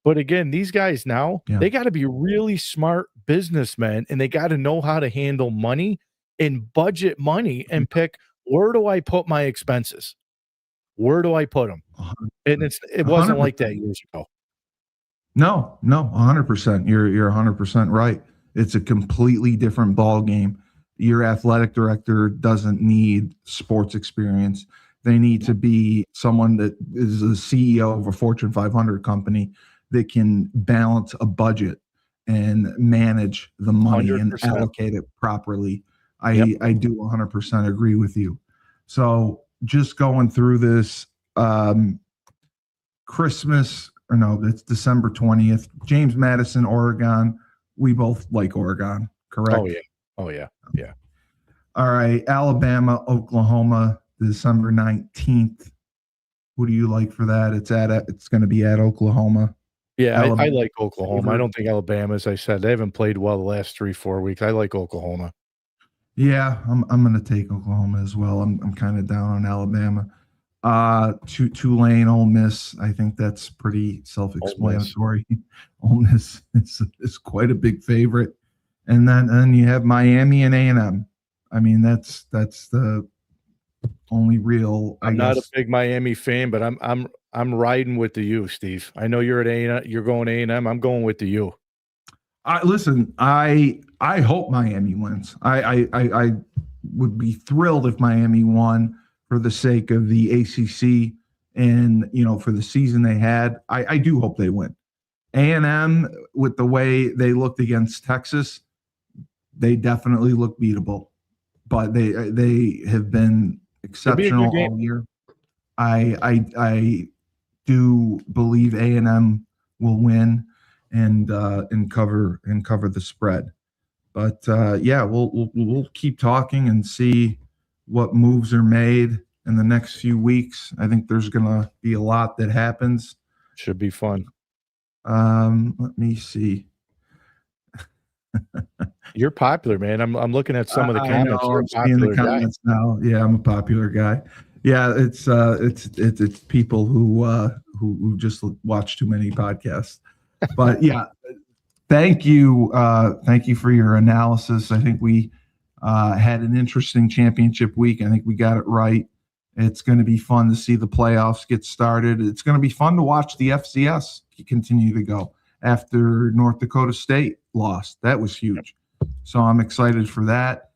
But again, these guys now, they got to be really smart businessmen, and they got to know how to handle money and budget money and pick, where do I put my expenses? Where do I put them? And it wasn't 100%. Like that years ago. No, 100%. You're 100% right. It's a completely different ball game. Your athletic director doesn't need sports experience. They need to be someone that is the CEO of a Fortune 500 company that can balance a budget and manage the money 100%. And allocate it properly. I do 100% agree with you. So just going through this it's December 20th, James Madison, Oregon. We both like Oregon, correct? Oh, yeah. All right. Alabama, Oklahoma, December 19th. Who do you like for that? It's going to be at Oklahoma. Yeah, I like Oklahoma. I don't think Alabama, as I said, they haven't played well the last 3-4 weeks. I like Oklahoma. Yeah, I'm going to take Oklahoma as well. I'm kind of down on Alabama. Tulane, Ole Miss. I think that's pretty self-explanatory. Ole Miss is quite a big favorite, and then you have Miami and A&M. I mean, that's the only real. I'm not a big Miami fan, but I'm riding with the U, Steve. I know you're at A&M. You're going A&M. I'm going with the U. Listen, I hope Miami wins. I would be thrilled if Miami won for the sake of the ACC and for the season they had. I do hope they win. A&M, with the way they looked against Texas, they definitely look beatable. But they have been exceptional all year. I do believe A&M will win and cover the spread. But yeah, we'll keep talking and see what moves are made in the next few weeks. I think there's going to be a lot that happens. Should be fun. Let me see. You're popular, man. I'm looking at some of the comments. I know, You're I'm a seeing the popular guy. comments now. Yeah, I'm a popular guy. Yeah, it's people who just watch too many podcasts. But yeah, thank you for your analysis. I think we had an interesting championship week. I think we got it right. It's going to be fun to see the playoffs get started. It's going to be fun to watch the FCS continue to go after North Dakota State lost. That was huge. So I'm excited for that.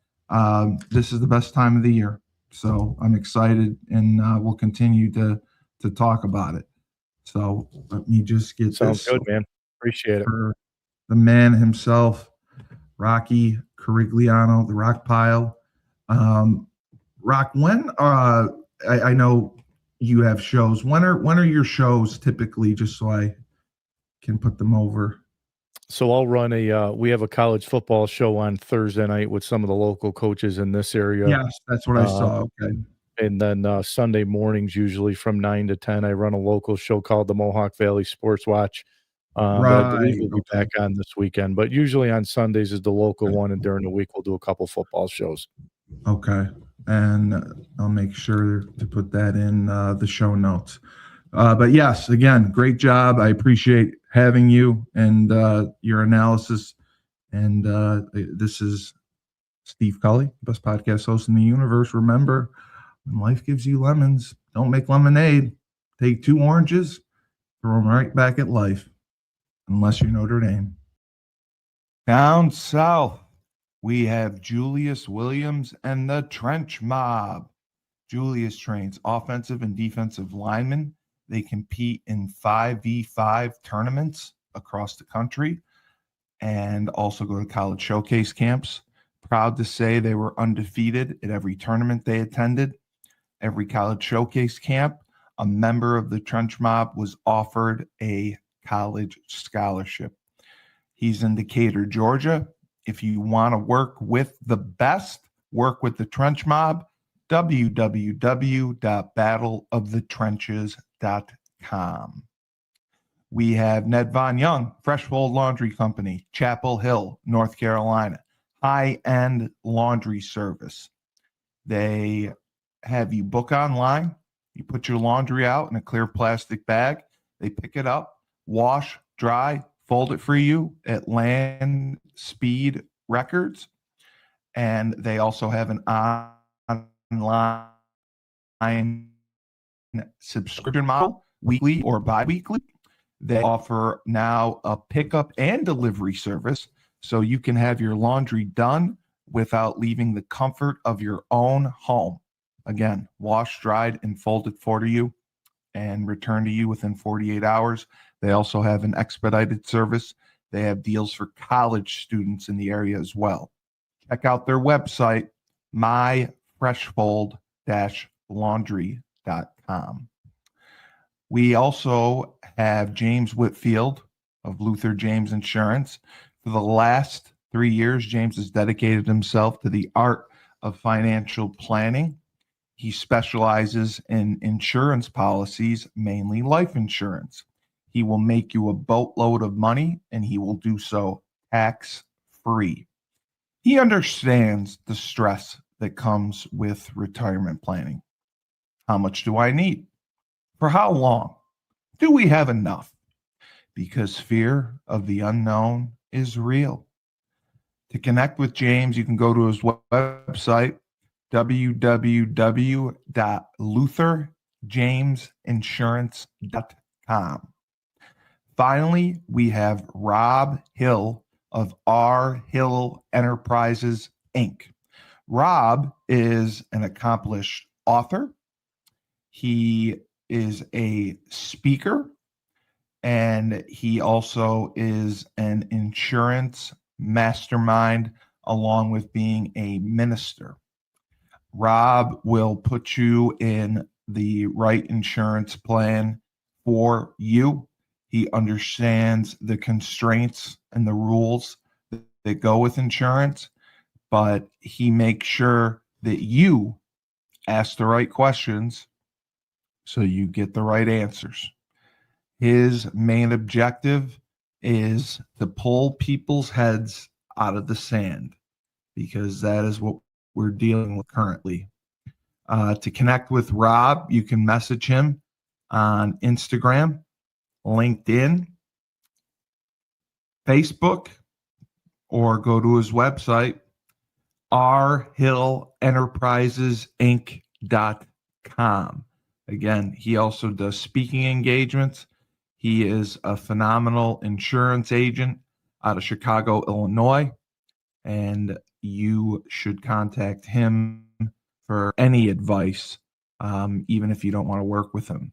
This is the best time of the year. So I'm excited, and we'll continue to talk about it. So let me just get Sounds this good, man. Appreciate it. for the man himself, Rocky Corigliano, the Rock Pile. Rock, when I know you have shows. When are your shows typically? Just so I can put them over. So I'll run we have a college football show on Thursday night with some of the local coaches in this area. Yes, that's what I saw. Okay. And then Sunday mornings, usually from 9 to 10, I run a local show called the Mohawk Valley Sports Watch. That I believe we'll be back on this weekend. But usually on Sundays is the local one, and during the week we'll do a couple football shows. Okay. And I'll make sure to put that in the show notes. But yes, again, great job. I appreciate having you and your analysis. And this is Steve Cully, best podcast host in the universe. Remember, when life gives you lemons, don't make lemonade. Take 2 oranges, throw them right back at life, unless you're Notre Dame. Down south, we have Julius Williams and the Trench Mob. Julius trains offensive and defensive linemen. They compete in 5v5 tournaments across the country and also go to college showcase camps. Proud to say they were undefeated at every tournament they attended. Every college showcase camp, a member of the Trench Mob was offered a college scholarship. He's in Decatur, Georgia. If you want to work with the best, work with the Trench Mob, www.battleofthetrenches.com. We have Ned Von Young, Freshfold Laundry Company, Chapel Hill, North Carolina, high-end laundry service. They have you book online. You put your laundry out in a clear plastic bag. They pick it up, wash, dry, fold it for you at Land Speed Records. And they also have an online subscription model, weekly or bi-weekly. They offer now a pickup and delivery service, so you can have your laundry done without leaving the comfort of your own home. Again, washed, dried, and folded for you and returned to you within 48 hours. They also have an expedited service. They have deals for college students in the area as well. Check out their website, myfreshfold-laundry.com. We also have James Whitfield of Luther James Insurance. For the last 3 years, James has dedicated himself to the art of financial planning. He specializes in insurance policies, mainly life insurance. He will make you a boatload of money, and he will do so tax-free. He understands the stress that comes with retirement planning. How much do I need? For how long? Do we have enough? Because fear of the unknown is real. To connect with James, you can go to his website, www.lutherjamesinsurance.com. Finally, we have Rob Hill of R. Hill Enterprises, Inc. Rob is an accomplished author. He is a speaker, and he also is an insurance mastermind, along with being a minister. Rob will put you in the right insurance plan for you. He understands the constraints and the rules that go with insurance, but he makes sure that you ask the right questions so you get the right answers. His main objective is to pull people's heads out of the sand, because that is what we're dealing with currently. To connect with Rob, you can message him on Instagram, LinkedIn, Facebook, or go to his website, rhillenterprisesinc.com. Again, he also does speaking engagements. He is a phenomenal insurance agent out of Chicago, Illinois, and you should contact him for any advice, even if you don't want to work with him.